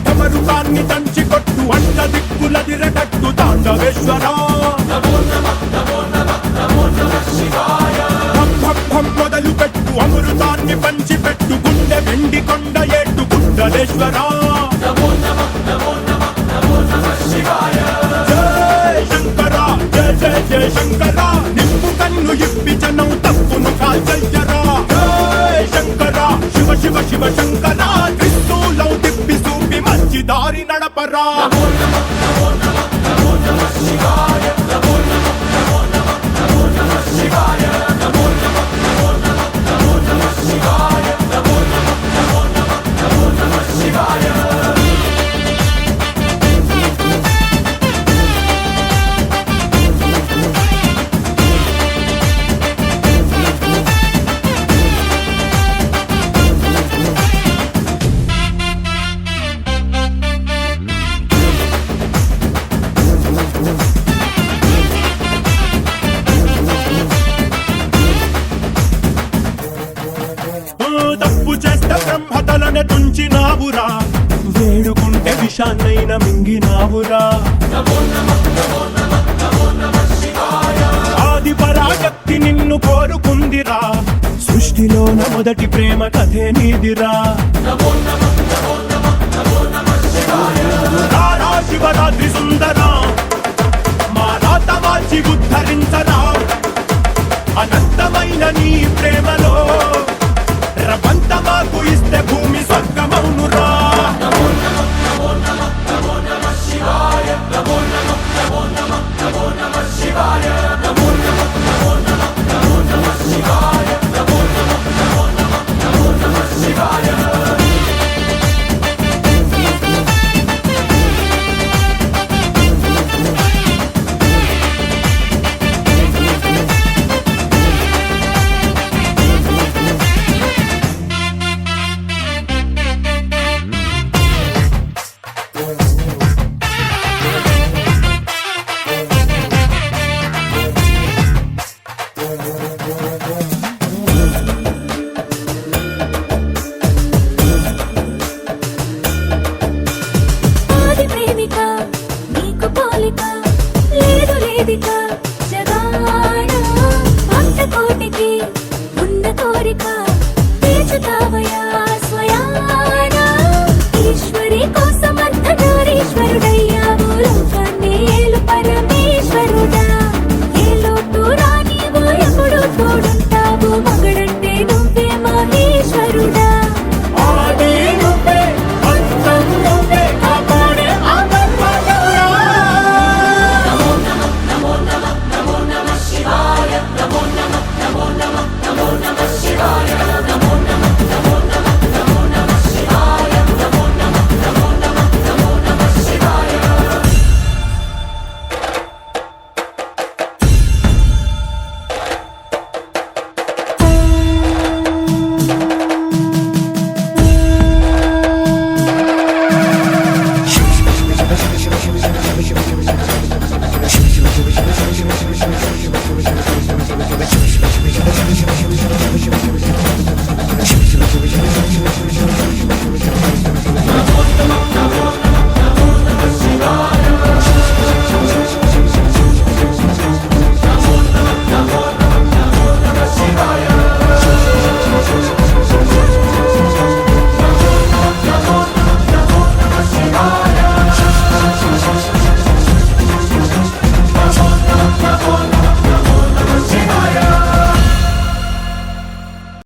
ఢమరుకాన్ని దంచి కొట్టు అంట దిక్కులదిరగట్టు తాండవేశ్వరా మొదలు పెట్టు అమృతాన్ని పంచి పెట్టు గుండె వెండి కొండ ఏటు కుండలేశ్వరా జయ శంకర జయ జయ జయ శంకర నిప్పు కన్ను ఇప్పి జనం తప్పును కాల్చయ్యరా జయ శంకర శివ శివ శివ శంకర త్రిశూలం తిప్పి చూపి మంచి దారి నడపరా తప్పు చేస్తే బ్రహ్మతలనే తుంచినావురా వేడుకుంటే విషాన్నైన మింగినావురా ఆది పరాశక్తి నిన్ను కోరుకుందిరా సృష్టిలోన మొదటి ప్రేమ కథే నీదిరా శివరాత్రి సుందరా మా రాత మార్చి ఉద్ధరించరా అనంతమైన నీ ప్రేమలో రవంత మాకు ఇస్తే భూమి స్వర్గమౌనురా